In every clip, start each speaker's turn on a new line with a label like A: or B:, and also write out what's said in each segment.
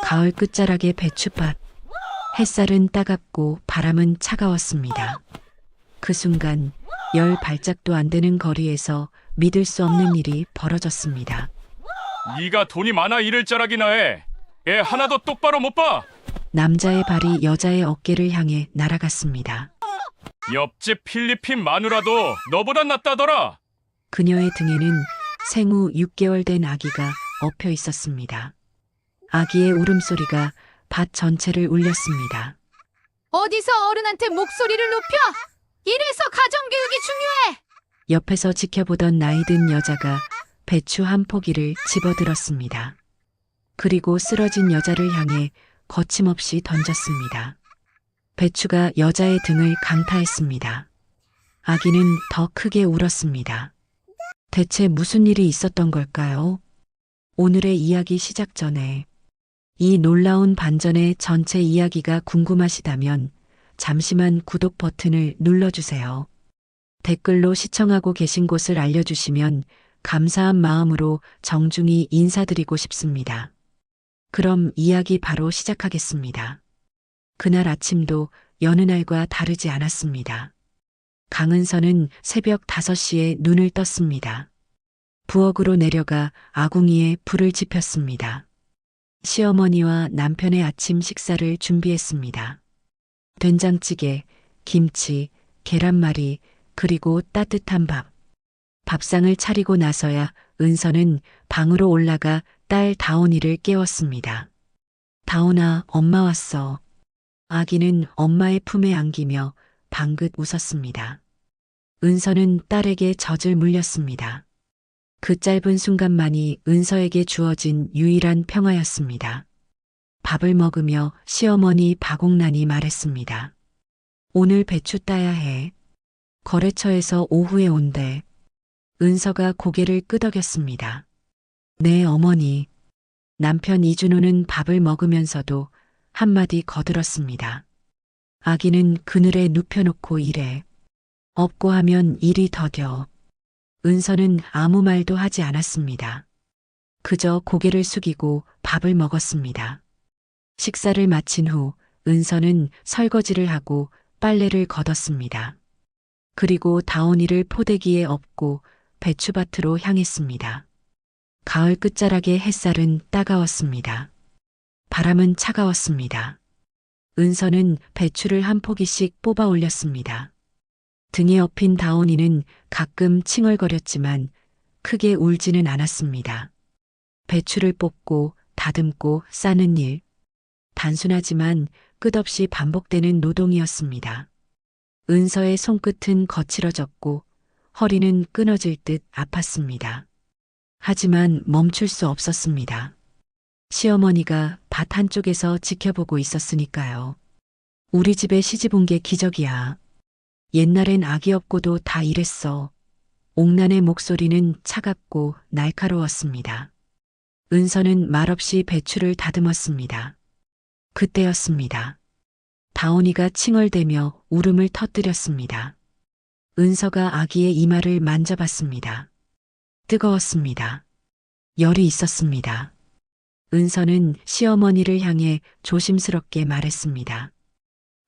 A: 가을 끝자락의 배춧밭. 햇살은 따갑고 바람은 차가웠습니다. 그 순간 10발짝도 안 되는 거리에서 믿을 수 없는 일이 벌어졌습니다.
B: 네가 돈이 많아 이럴 자락이나 해. 애 하나도 똑바로 못 봐.
A: 남자의 발이 여자의 어깨를 향해 날아갔습니다.
B: 옆집 필리핀 마누라도 너보다 낫다더라.
A: 그녀의 등에는 생후 6개월 된 아기가 엎여 있었습니다. 아기의 울음소리가 밭 전체를 울렸습니다.
C: 어디서 어른한테 목소리를 높여? 이래서 가정교육이 중요해!
A: 옆에서 지켜보던 나이든 여자가 배추 한 포기를 집어들었습니다. 그리고 쓰러진 여자를 향해 거침없이 던졌습니다. 배추가 여자의 등을 강타했습니다. 아기는 더 크게 울었습니다. 대체 무슨 일이 있었던 걸까요? 오늘의 이야기 시작 전에 이 놀라운 반전의 전체 이야기가 궁금하시다면 잠시만 구독 버튼을 눌러주세요. 댓글로 시청하고 계신 곳을 알려주시면 감사한 마음으로 정중히 인사드리고 싶습니다. 그럼 이야기 바로 시작하겠습니다. 그날 아침도 여느 날과 다르지 않았습니다. 강은서는 새벽 5시에 눈을 떴습니다. 부엌으로 내려가 아궁이에 불을 지폈습니다. 시어머니와 남편의 아침 식사를 준비했습니다. 된장찌개, 김치, 계란말이, 그리고 따뜻한 밥. 밥상을 차리고 나서야 은서는 방으로 올라가 딸 다온이를 깨웠습니다. 다온아, 엄마 왔어. 아기는 엄마의 품에 안기며 방긋 웃었습니다. 은서는 딸에게 젖을 물렸습니다. 그 짧은 순간만이 은서에게 주어진 유일한 평화였습니다. 밥을 먹으며 시어머니 박옥란이 말했습니다. 오늘 배추 따야 해. 거래처에서 오후에 온대. 은서가 고개를 끄덕였습니다. 네, 어머니. 남편 이준호는 밥을 먹으면서도 한마디 거들었습니다. 아기는 그늘에 눕혀놓고 일해. 없고 하면 일이 더뎌. 은서는 아무 말도 하지 않았습니다. 그저 고개를 숙이고 밥을 먹었습니다. 식사를 마친 후 은서는 설거지를 하고 빨래를 걷었습니다. 그리고 다온이를 포대기에 엎고 배추밭으로 향했습니다. 가을 끝자락의 햇살은 따가웠습니다. 바람은 차가웠습니다. 은서는 배추를 한 포기씩 뽑아 올렸습니다. 등에 엎인 다온이는 가끔 칭얼거렸지만 크게 울지는 않았습니다. 배추를 뽑고 다듬고 싸는 일. 단순하지만 끝없이 반복되는 노동이었습니다. 은서의 손끝은 거칠어졌고 허리는 끊어질 듯 아팠습니다. 하지만 멈출 수 없었습니다. 시어머니가 밭 한쪽에서 지켜보고 있었으니까요. 우리 집에 시집 온 게 기적이야. 옛날엔 아기 없고도 다 이랬어. 옥란의 목소리는 차갑고 날카로웠습니다. 은서는 말없이 배추를 다듬었습니다. 그때였습니다. 다온이가 칭얼대며 울음을 터뜨렸습니다. 은서가 아기의 이마를 만져봤습니다. 뜨거웠습니다. 열이 있었습니다. 은서는 시어머니를 향해 조심스럽게 말했습니다.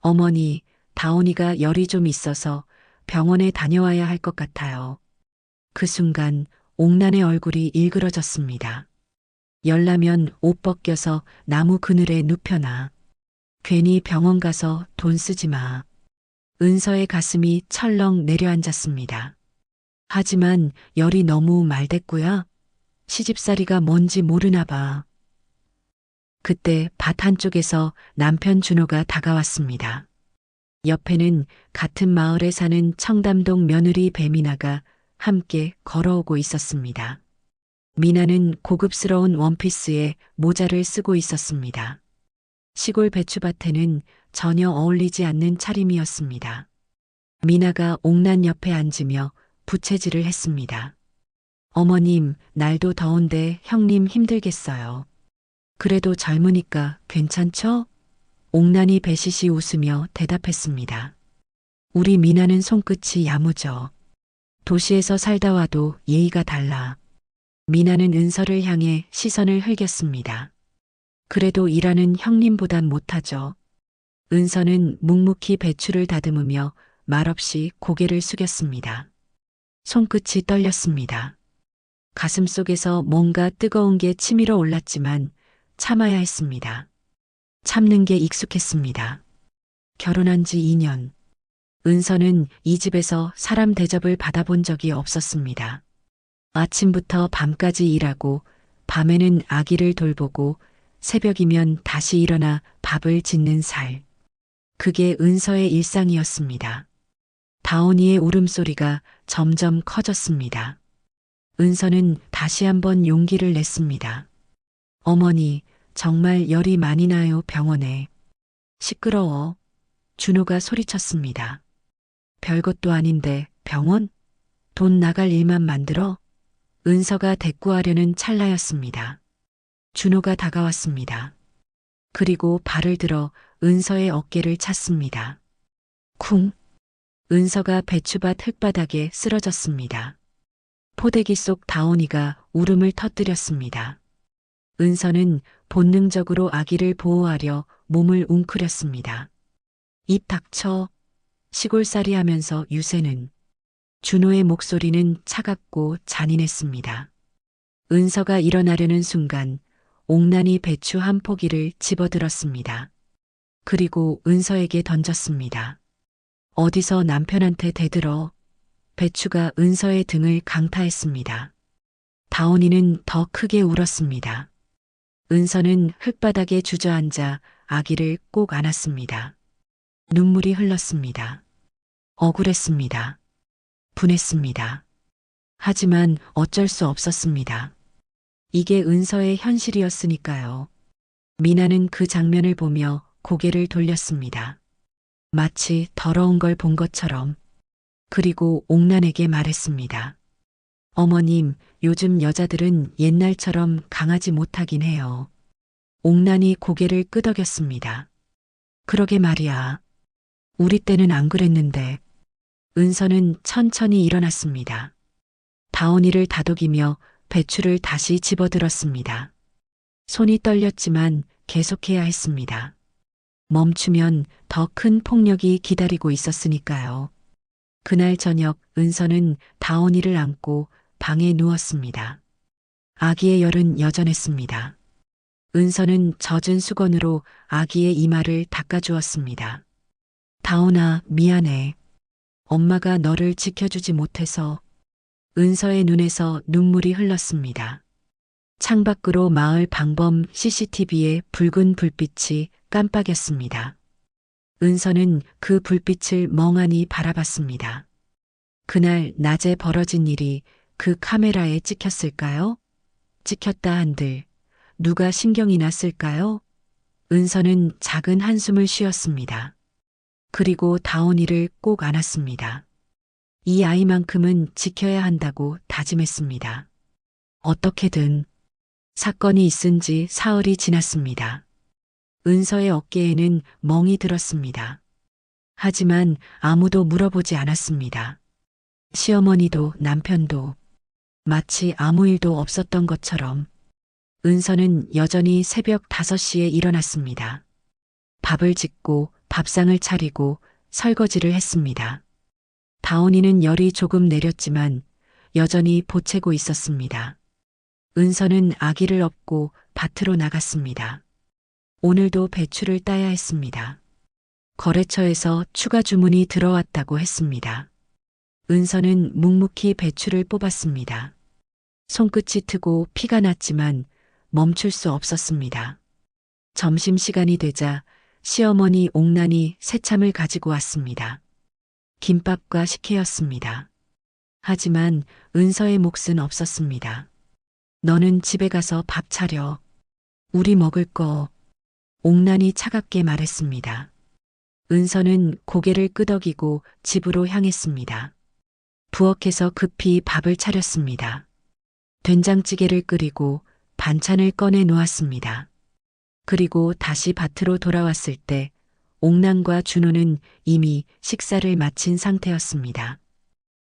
A: 어머니, 다온이가 열이 좀 있어서 병원에 다녀와야 할 것 같아요. 그 순간 옥란의 얼굴이 일그러졌습니다. 열나면 옷 벗겨서 나무 그늘에 눕혀놔. 괜히 병원 가서 돈 쓰지 마. 은서의 가슴이 철렁 내려앉았습니다. 하지만 열이 너무 말대꾸야. 시집살이가 뭔지 모르나 봐. 그때 밭 한쪽에서 남편 준호가 다가왔습니다. 옆에는 같은 마을에 사는 청담동 며느리 배미나가 함께 걸어오고 있었습니다. 미나는 고급스러운 원피스에 모자를 쓰고 있었습니다. 시골 배추밭에는 전혀 어울리지 않는 차림이었습니다. 미나가 옥란 옆에 앉으며 부채질을 했습니다. 어머님, 날도 더운데 형님 힘들겠어요. 그래도 젊으니까 괜찮죠? 옥란이 배시시 웃으며 대답했습니다. 우리 미나는 손끝이 야무져. 도시에서 살다 와도 예의가 달라. 미나는 은서를 향해 시선을 흘겼습니다. 그래도 일하는 형님보단 못하죠. 은서는 묵묵히 배추를 다듬으며 말없이 고개를 숙였습니다. 손끝이 떨렸습니다. 가슴속에서 뭔가 뜨거운 게 치밀어 올랐지만 참아야 했습니다. 참는 게 익숙했습니다. 결혼한 지 2년. 은서는 이 집에서 사람 대접을 받아본 적이 없었습니다. 아침부터 밤까지 일하고 밤에는 아기를 돌보고 새벽이면 다시 일어나 밥을 짓는 살. 그게 은서의 일상이었습니다. 다온이의 울음소리가 점점 커졌습니다. 은서는 다시 한번 용기를 냈습니다. 어머니, 정말 열이 많이 나요, 병원에. 시끄러워. 준호가 소리쳤습니다. 별것도 아닌데 병원? 돈 나갈 일만 만들어? 은서가 대꾸하려는 찰나였습니다. 준호가 다가왔습니다. 그리고 발을 들어 은서의 어깨를 찼습니다. 쿵! 은서가 배추밭 흙바닥에 쓰러졌습니다. 포대기 속 다온이가 울음을 터뜨렸습니다. 은서는 본능적으로 아기를 보호하려 몸을 웅크렸습니다. 입 닥쳐. 시골살이 하면서 유세는. 준호의 목소리는 차갑고 잔인했습니다. 은서가 일어나려는 순간 옥난이 배추 한 포기를 집어들었습니다. 그리고 은서에게 던졌습니다. 어디서 남편한테 대들어. 배추가 은서의 등을 강타했습니다. 다온이는 더 크게 울었습니다. 은서는 흙바닥에 주저앉아 아기를 꼭 안았습니다. 눈물이 흘렀습니다. 억울했습니다. 분했습니다. 하지만 어쩔 수 없었습니다. 이게 은서의 현실이었으니까요. 미나는 그 장면을 보며 고개를 돌렸습니다. 마치 더러운 걸 본 것처럼. 그리고 옥난에게 말했습니다. 어머님, 요즘 여자들은 옛날처럼 강하지 못하긴 해요. 옥난이 고개를 끄덕였습니다. 그러게 말이야. 우리 때는 안 그랬는데. 은서는 천천히 일어났습니다. 다온이를 다독이며 배추를 다시 집어들었습니다. 손이 떨렸지만 계속해야 했습니다. 멈추면 더 큰 폭력이 기다리고 있었으니까요. 그날 저녁 은서는 다온이를 안고 방에 누웠습니다. 아기의 열은 여전했습니다. 은서는 젖은 수건으로 아기의 이마를 닦아주었습니다. 다온아, 미안해. 엄마가 너를 지켜주지 못해서. 은서의 눈에서 눈물이 흘렀습니다. 창밖으로 마을 방범 CCTV에 붉은 불빛이 깜빡였습니다. 은서는 그 불빛을 멍하니 바라봤습니다. 그날 낮에 벌어진 일이 그 카메라에 찍혔을까요? 찍혔다 한들 누가 신경이 났을까요? 은서는 작은 한숨을 쉬었습니다. 그리고 다온이를 꼭 안았습니다. 이 아이만큼은 지켜야 한다고 다짐했습니다. 어떻게든. 사건이 있은 지 사흘이 지났습니다. 은서의 어깨에는 멍이 들었습니다. 하지만 아무도 물어보지 않았습니다. 시어머니도 남편도 마치 아무 일도 없었던 것처럼. 은서는 여전히 새벽 5시에 일어났습니다. 밥을 짓고 밥상을 차리고 설거지를 했습니다. 다온이는 열이 조금 내렸지만 여전히 보채고 있었습니다. 은서는 아기를 업고 밭으로 나갔습니다. 오늘도 배추를 따야 했습니다. 거래처에서 추가 주문이 들어왔다고 했습니다. 은서는 묵묵히 배추를 뽑았습니다. 손끝이 트고 피가 났지만 멈출 수 없었습니다. 점심시간이 되자 시어머니 옥난이 새참을 가지고 왔습니다. 김밥과 식혜였습니다. 하지만 은서의 몫은 없었습니다. 너는 집에 가서 밥 차려. 우리 먹을 거. 옥난이 차갑게 말했습니다. 은서는 고개를 끄덕이고 집으로 향했습니다. 부엌에서 급히 밥을 차렸습니다. 된장찌개를 끓이고 반찬을 꺼내 놓았습니다. 그리고 다시 밭으로 돌아왔을 때 옥난과 준호는 이미 식사를 마친 상태였습니다.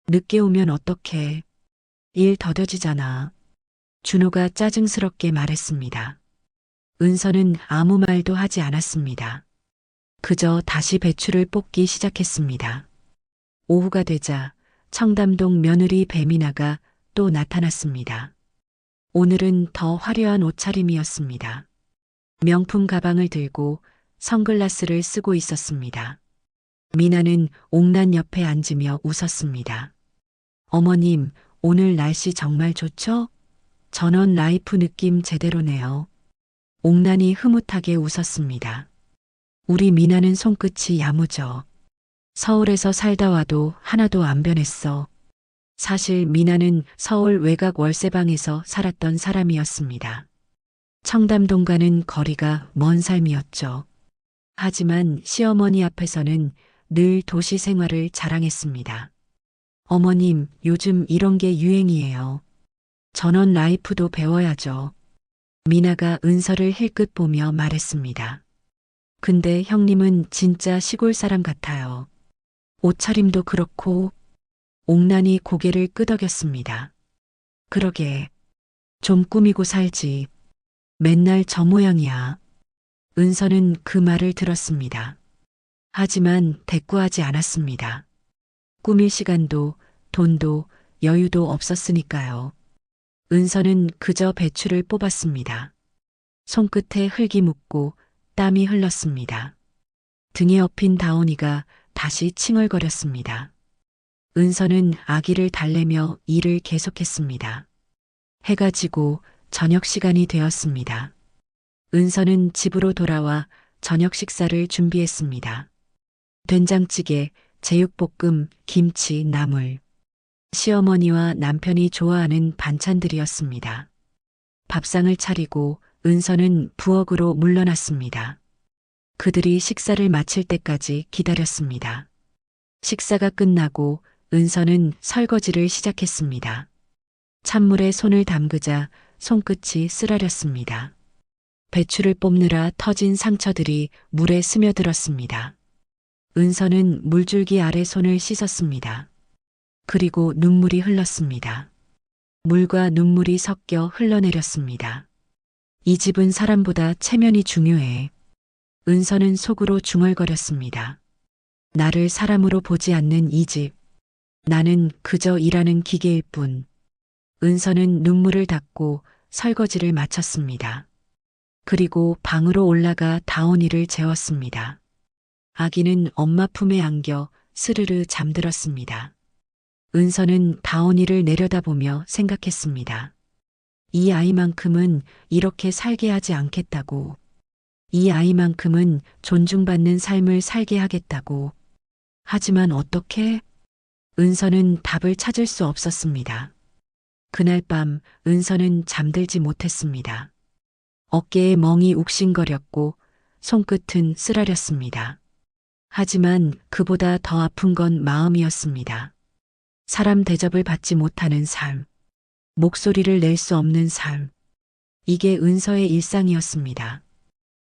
A: 늦게 오면 어떡해. 일 더뎌지잖아. 준호가 짜증스럽게 말했습니다. 은서는 아무 말도 하지 않았습니다. 그저 다시 배추를 뽑기 시작했습니다. 오후가 되자 청담동 며느리 배미나가 또 나타났습니다. 오늘은 더 화려한 옷차림이었습니다. 명품 가방을 들고 선글라스를 쓰고 있었습니다. 미나는 옥란 옆에 앉으며 웃었습니다. 어머님, 오늘 날씨 정말 좋죠? 전원 라이프 느낌 제대로네요. 옥란이 흐뭇하게 웃었습니다. 우리 미나는 손끝이 야무져. 서울에서 살다 와도 하나도 안 변했어. 사실 미나는 서울 외곽 월세방에서 살았던 사람이었습니다. 청담동과는 거리가 먼 삶이었죠. 하지만 시어머니 앞에서는 늘 도시 생활을 자랑했습니다. 어머님, 요즘 이런 게 유행이에요. 전원 라이프도 배워야죠. 미나가 은서를 힐끗 보며 말했습니다. 근데 형님은 진짜 시골 사람 같아요. 옷차림도 그렇고. 옥란이 고개를 끄덕였습니다. 그러게. 좀 꾸미고 살지. 맨날 저 모양이야. 은서는 그 말을 들었습니다. 하지만 대꾸하지 않았습니다. 꾸밀 시간도 돈도 여유도 없었으니까요. 은서는 그저 배추를 뽑았습니다. 손끝에 흙이 묻고 땀이 흘렀습니다. 등에 엎인 다온이가 다시 칭얼거렸습니다. 은서는 아기를 달래며 일을 계속했습니다. 해가 지고 저녁 시간이 되었습니다. 은서는 집으로 돌아와 저녁 식사를 준비했습니다. 된장찌개, 제육볶음, 김치, 나물. 시어머니와 남편이 좋아하는 반찬들이었습니다. 밥상을 차리고 은서는 부엌으로 물러났습니다. 그들이 식사를 마칠 때까지 기다렸습니다. 식사가 끝나고 은서는 설거지를 시작했습니다. 찬물에 손을 담그자 손끝이 쓰라렸습니다. 배추를 뽑느라 터진 상처들이 물에 스며들었습니다. 은서는 물줄기 아래 손을 씻었습니다. 그리고 눈물이 흘렀습니다. 물과 눈물이 섞여 흘러내렸습니다. 이 집은 사람보다 체면이 중요해. 은서는 속으로 중얼거렸습니다. 나를 사람으로 보지 않는 이 집. 나는 그저 일하는 기계일 뿐. 은서는 눈물을 닦고 설거지를 마쳤습니다. 그리고 방으로 올라가 다온이를 재웠습니다. 아기는 엄마 품에 안겨 스르르 잠들었습니다. 은서는 다온이를 내려다보며 생각했습니다. 이 아이만큼은 이렇게 살게 하지 않겠다고. 이 아이만큼은 존중받는 삶을 살게 하겠다고. 하지만 어떻게? 은서는 답을 찾을 수 없었습니다. 그날 밤 은서는 잠들지 못했습니다. 어깨에 멍이 욱신거렸고 손끝은 쓰라렸습니다. 하지만 그보다 더 아픈 건 마음이었습니다. 사람 대접을 받지 못하는 삶, 목소리를 낼 수 없는 삶. 이게 은서의 일상이었습니다.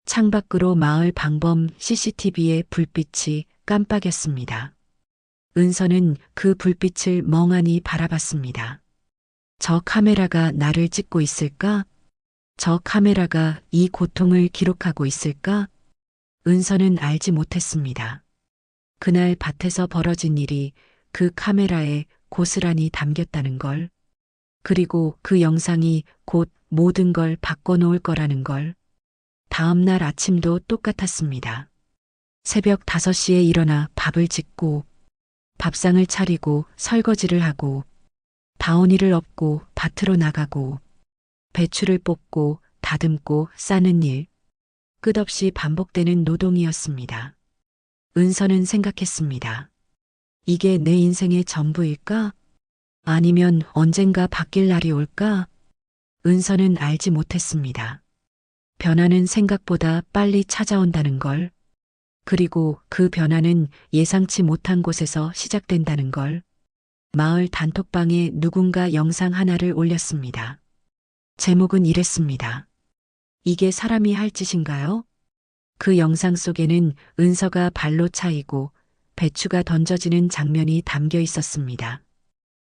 A: 창밖으로 마을 방범 CCTV의 불빛이 깜빡였습니다. 은서는 그 불빛을 멍하니 바라봤습니다. 저 카메라가 나를 찍고 있을까? 저 카메라가 이 고통을 기록하고 있을까? 은서는 알지 못했습니다. 그날 밭에서 벌어진 일이 그 카메라에 고스란히 담겼다는 걸. 그리고 그 영상이 곧 모든 걸 바꿔놓을 거라는 걸. 다음 날 아침도 똑같았습니다. 새벽 5시에 일어나 밥을 짓고 밥상을 차리고 설거지를 하고 다온이를 업고 밭으로 나가고 배추를 뽑고 다듬고 싸는 일. 끝없이 반복되는 노동이었습니다. 은서는 생각했습니다. 이게 내 인생의 전부일까? 아니면 언젠가 바뀔 날이 올까? 은서는 알지 못했습니다. 변화는 생각보다 빨리 찾아온다는 걸. 그리고 그 변화는 예상치 못한 곳에서 시작된다는 걸. 마을 단톡방에 누군가 영상 하나를 올렸습니다. 제목은 이랬습니다. 이게 사람이 할 짓인가요? 그 영상 속에는 은서가 발로 차이고 배추가 던져지는 장면이 담겨 있었습니다.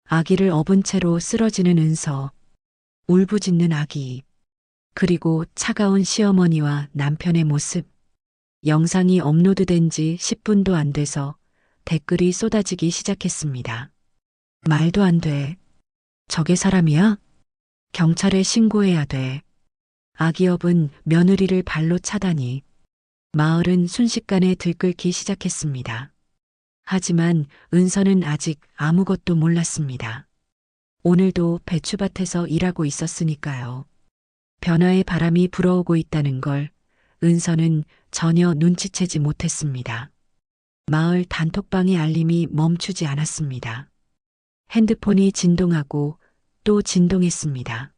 A: 아기를 업은 채로 쓰러지는 은서, 울부짖는 아기. 그리고 차가운 시어머니와 남편의 모습. 영상이 업로드된 지 10분도 안 돼서 댓글이 쏟아지기 시작했습니다. 말도 안 돼. 저게 사람이야? 경찰에 신고해야 돼. 아기업은 며느리를 발로 차다니. 마을은 순식간에 들끓기 시작했습니다. 하지만 은서는 아직 아무것도 몰랐습니다. 오늘도 배추밭에서 일하고 있었으니까요. 변화의 바람이 불어오고 있다는 걸 은서는 전혀 눈치채지 못했습니다. 마을 단톡방의 알림이 멈추지 않았습니다. 핸드폰이 진동하고 또 진동했습니다.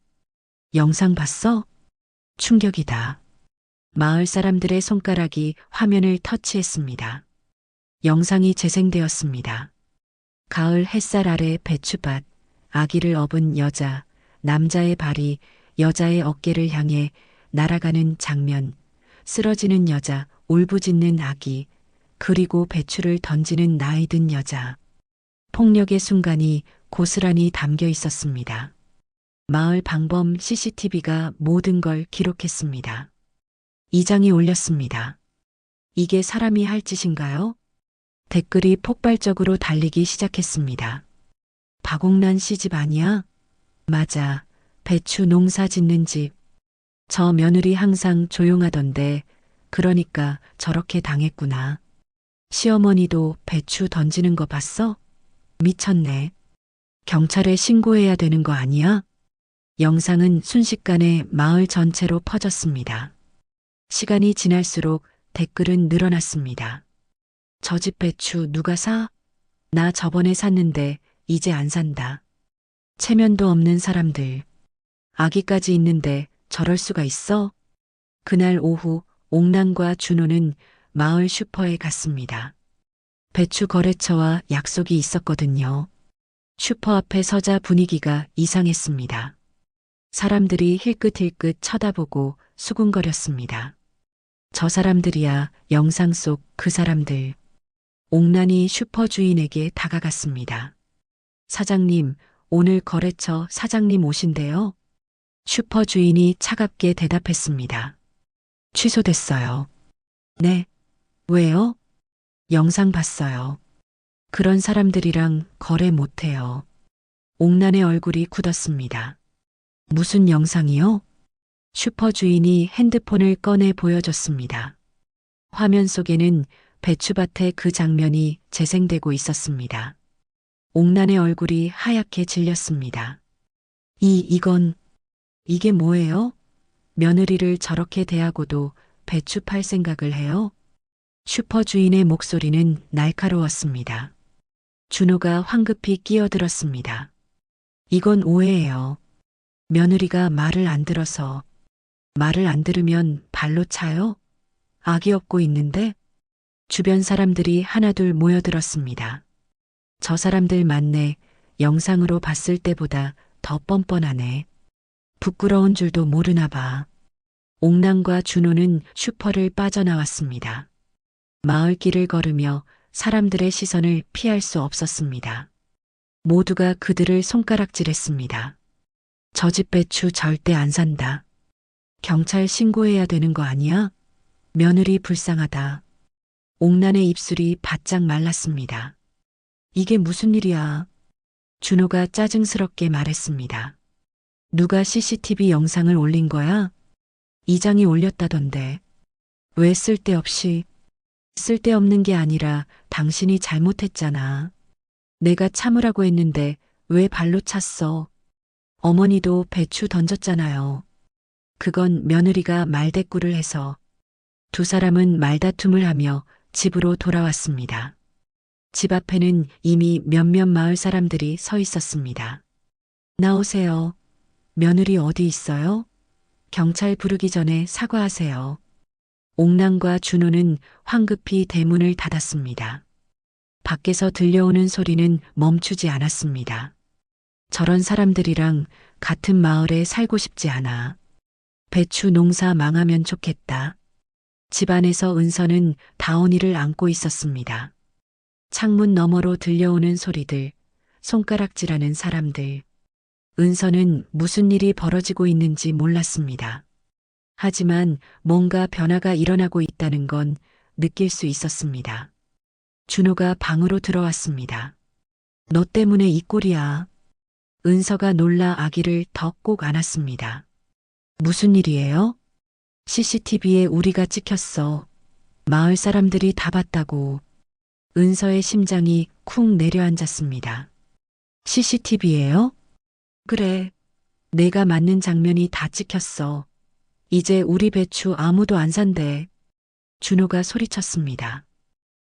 A: 영상 봤어? 충격이다. 마을 사람들의 손가락이 화면을 터치했습니다. 영상이 재생되었습니다. 가을 햇살 아래 배추밭, 아기를 업은 여자, 남자의 발이 여자의 어깨를 향해 날아가는 장면, 쓰러지는 여자, 울부짖는 아기, 그리고 배추를 던지는 나이 든 여자. 폭력의 순간이 고스란히 담겨 있었습니다. 마을 방범 CCTV가 모든 걸 기록했습니다. 이장이 올렸습니다. 이게 사람이 할 짓인가요? 댓글이 폭발적으로 달리기 시작했습니다. 박옥란 씨 집 아니야? 맞아. 배추 농사 짓는 집. 저 며느리 항상 조용하던데 그러니까 저렇게 당했구나. 시어머니도 배추 던지는 거 봤어? 미쳤네. 경찰에 신고해야 되는 거 아니야? 영상은 순식간에 마을 전체로 퍼졌습니다. 시간이 지날수록 댓글은 늘어났습니다. 저 집 배추 누가 사? 나 저번에 샀는데 이제 안 산다. 체면도 없는 사람들. 아기까지 있는데 저럴 수가 있어? 그날 오후 옥란과 준호는 마을 슈퍼에 갔습니다. 배추 거래처와 약속이 있었거든요. 슈퍼 앞에 서자 분위기가 이상했습니다. 사람들이 힐끗힐끗 쳐다보고 수군거렸습니다. 저 사람들이야, 영상 속 그 사람들. 옥란이 슈퍼 주인에게 다가갔습니다. 사장님, 오늘 거래처 사장님 오신대요? 슈퍼 주인이 차갑게 대답했습니다. 취소됐어요. 네. 왜요? 영상 봤어요. 그런 사람들이랑 거래 못해요. 옥란의 얼굴이 굳었습니다. 무슨 영상이요? 슈퍼 주인이 핸드폰을 꺼내 보여줬습니다. 화면 속에는 배추밭의 그 장면이 재생되고 있었습니다. 옥란의 얼굴이 하얗게 질렸습니다. 이게 뭐예요? 며느리를 저렇게 대하고도 배추 팔 생각을 해요? 슈퍼 주인의 목소리는 날카로웠습니다. 준호가 황급히 끼어들었습니다. 이건 오해예요. 며느리가 말을 안 들어서. 말을 안 들으면 발로 차요? 아기 업고 있는데? 주변 사람들이 하나둘 모여들었습니다. 저 사람들 맞네. 영상으로 봤을 때보다 더 뻔뻔하네. 부끄러운 줄도 모르나 봐. 옥란과 준호는 슈퍼를 빠져나왔습니다. 마을길을 걸으며 사람들의 시선을 피할 수 없었습니다. 모두가 그들을 손가락질했습니다. 저 집 배추 절대 안 산다. 경찰 신고해야 되는 거 아니야? 며느리 불쌍하다. 옥란의 입술이 바짝 말랐습니다. 이게 무슨 일이야? 준호가 짜증스럽게 말했습니다. 누가 CCTV 영상을 올린 거야? 이장이 올렸다던데. 왜 쓸데없는 게 아니라 당신이 잘못했잖아. 내가 참으라고 했는데 왜 발로 찼어? 어머니도 배추 던졌잖아요. 그건 며느리가 말대꾸를 해서. 두 사람은 말다툼을 하며 집으로 돌아왔습니다. 집 앞에는 이미 몇몇 마을 사람들이 서 있었습니다. 나오세요. 며느리 어디 있어요? 경찰 부르기 전에 사과하세요. 옥란과 준호는 황급히 대문을 닫았습니다. 밖에서 들려오는 소리는 멈추지 않았습니다. 저런 사람들이랑 같은 마을에 살고 싶지 않아. 배추 농사 망하면 좋겠다. 집안에서 은서는 다온이를 안고 있었습니다. 창문 너머로 들려오는 소리들, 손가락질하는 사람들. 은서는 무슨 일이 벌어지고 있는지 몰랐습니다. 하지만 뭔가 변화가 일어나고 있다는 건 느낄 수 있었습니다. 준호가 방으로 들어왔습니다. 너 때문에 이 꼴이야. 은서가 놀라 아기를 더 꼭 안았습니다. 무슨 일이에요? CCTV에 우리가 찍혔어. 마을 사람들이 다 봤다고. 은서의 심장이 쿵 내려앉았습니다. CCTV예요? 그래. 내가 맞는 장면이 다 찍혔어. 이제 우리 배추 아무도 안 산대. 준호가 소리쳤습니다.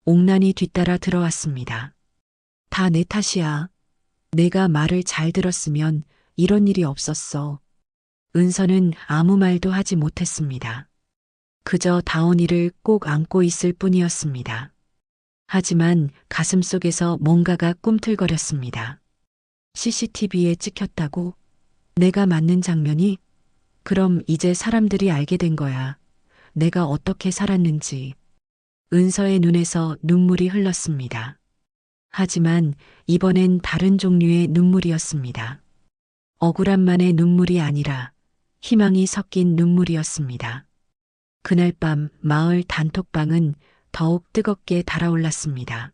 A: 옥란이 뒤따라 들어왔습니다. 다 내 탓이야. 내가 말을 잘 들었으면 이런 일이 없었어. 은서는 아무 말도 하지 못했습니다. 그저 다온이를 꼭 안고 있을 뿐이었습니다. 하지만 가슴속에서 뭔가가 꿈틀거렸습니다. CCTV에 찍혔다고? 내가 맞는 장면이? 그럼 이제 사람들이 알게 된 거야. 내가 어떻게 살았는지. 은서의 눈에서 눈물이 흘렀습니다. 하지만 이번엔 다른 종류의 눈물이었습니다. 억울함만의 눈물이 아니라 희망이 섞인 눈물이었습니다. 그날 밤 마을 단톡방은 더욱 뜨겁게 달아올랐습니다.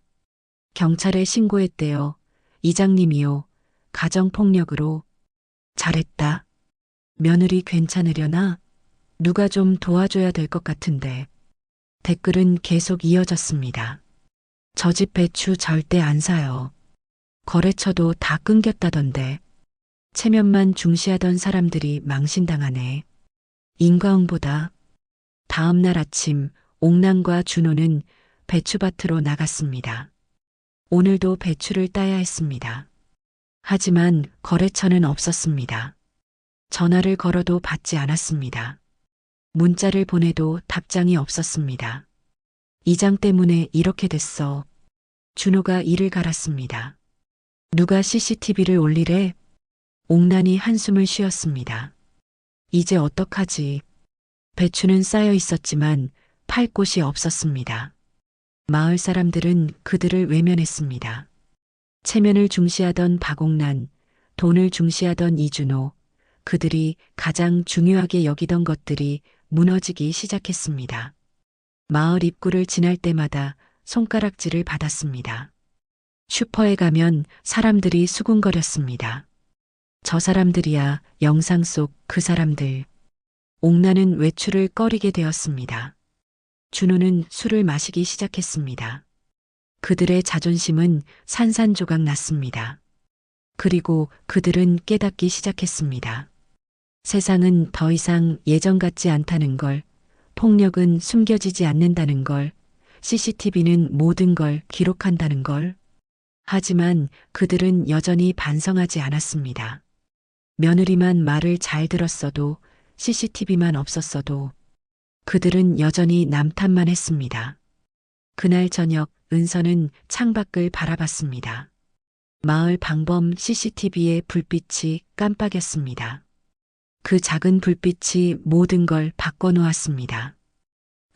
A: 경찰에 신고했대요. 이장님이요. 가정폭력으로. 잘했다. 며느리 괜찮으려나? 누가 좀 도와줘야 될 것 같은데. 댓글은 계속 이어졌습니다. 저 집 배추 절대 안 사요. 거래처도 다 끊겼다던데. 체면만 중시하던 사람들이 망신당하네. 인과응보다. 다음 날 아침 옥란과 준호는 배추밭으로 나갔습니다. 오늘도 배추를 따야 했습니다. 하지만 거래처는 없었습니다. 전화를 걸어도 받지 않았습니다. 문자를 보내도 답장이 없었습니다. 이장 때문에 이렇게 됐어. 준호가 이를 갈았습니다. 누가 CCTV를 올리래? 옥란이 한숨을 쉬었습니다. 이제 어떡하지? 배추는 쌓여 있었지만 팔 곳이 없었습니다. 마을 사람들은 그들을 외면했습니다. 체면을 중시하던 박옥란, 돈을 중시하던 이준호, 그들이 가장 중요하게 여기던 것들이 무너지기 시작했습니다. 마을 입구를 지날 때마다 손가락질을 받았습니다. 슈퍼에 가면 사람들이 수군거렸습니다. 저 사람들이야 영상 속 그 사람들. 옥란은 외출을 꺼리게 되었습니다. 준호는 술을 마시기 시작했습니다. 그들의 자존심은 산산조각 났습니다. 그리고 그들은 깨닫기 시작했습니다. 세상은 더 이상 예전 같지 않다는 걸, 폭력은 숨겨지지 않는다는 걸, CCTV는 모든 걸 기록한다는 걸. 하지만 그들은 여전히 반성하지 않았습니다. 며느리만 말을 잘 들었어도 CCTV만 없었어도 그들은 여전히 남탓만 했습니다. 그날 저녁 은서는 창밖을 바라봤습니다. 마을 방범 CCTV의 불빛이 깜빡였습니다. 그 작은 불빛이 모든 걸 바꿔놓았습니다.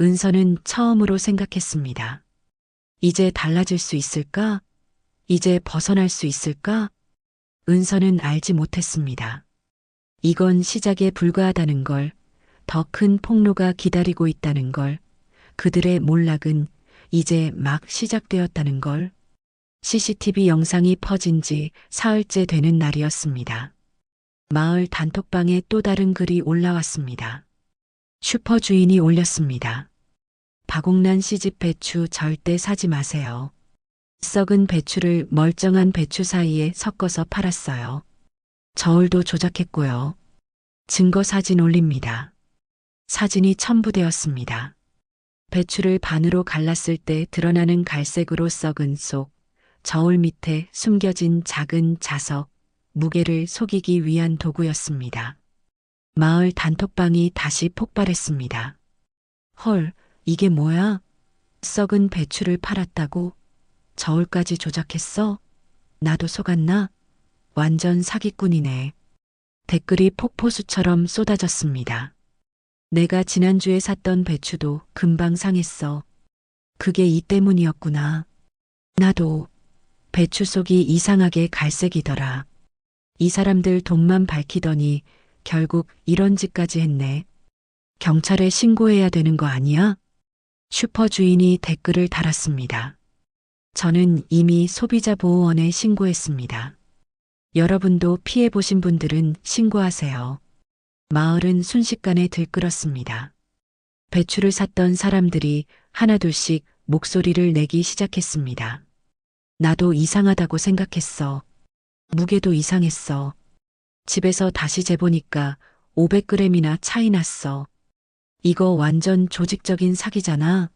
A: 은서는 처음으로 생각했습니다. 이제 달라질 수 있을까? 이제 벗어날 수 있을까? 은서는 알지 못했습니다. 이건 시작에 불과하다는 걸, 더 큰 폭로가 기다리고 있다는 걸, 그들의 몰락은 이제 막 시작되었다는 걸. CCTV 영상이 퍼진 지 사흘째 되는 날이었습니다. 마을 단톡방에 또 다른 글이 올라왔습니다. 슈퍼 주인이 올렸습니다. 박옥란 씨집 배추 절대 사지 마세요. 썩은 배추를 멀쩡한 배추 사이에 섞어서 팔았어요. 저울도 조작했고요. 증거 사진 올립니다. 사진이 첨부되었습니다. 배추를 반으로 갈랐을 때 드러나는 갈색으로 썩은 속, 저울 밑에 숨겨진 작은 자석, 무게를 속이기 위한 도구였습니다. 마을 단톡방이 다시 폭발했습니다. 헐, 이게 뭐야? 썩은 배추를 팔았다고? 저울까지 조작했어? 나도 속았나? 완전 사기꾼이네. 댓글이 폭포수처럼 쏟아졌습니다. 내가 지난주에 샀던 배추도 금방 상했어. 그게 이 때문이었구나. 나도. 배추 속이 이상하게 갈색이더라. 이 사람들 돈만 밝히더니 결국 이런 짓까지 했네. 경찰에 신고해야 되는 거 아니야? 슈퍼 주인이 댓글을 달았습니다. 저는 이미 소비자보호원에 신고했습니다. 여러분도 피해보신 분들은 신고하세요. 마을은 순식간에 들끓었습니다. 배추를 샀던 사람들이 하나둘씩 목소리를 내기 시작했습니다. 나도 이상하다고 생각했어. 무게도 이상했어. 집에서 다시 재보니까 500g이나 차이 났어. 이거 완전 조직적인 사기잖아.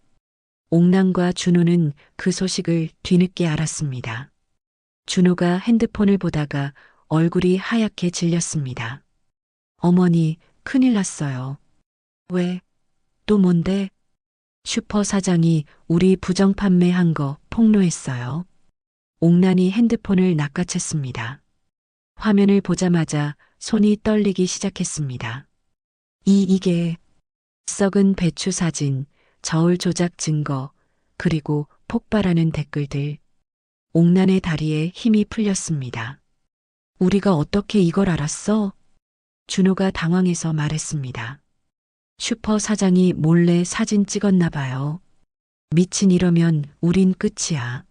A: 옥남과 준호는 그 소식을 뒤늦게 알았습니다. 준호가 핸드폰을 보다가 얼굴이 하얗게 질렸습니다. 어머니, 큰일 났어요. 왜? 또 뭔데? 슈퍼 사장이 우리 부정 판매한 거 폭로했어요. 옥란이 핸드폰을 낚아챘습니다. 화면을 보자마자 손이 떨리기 시작했습니다. 이게 썩은 배추 사진, 저울 조작 증거, 그리고 폭발하는 댓글들. 옥란의 다리에 힘이 풀렸습니다. 우리가 어떻게 이걸 알았어? 준호가 당황해서 말했습니다. 슈퍼 사장이 몰래 사진 찍었나 봐요. 미친 이러면 우린 끝이야.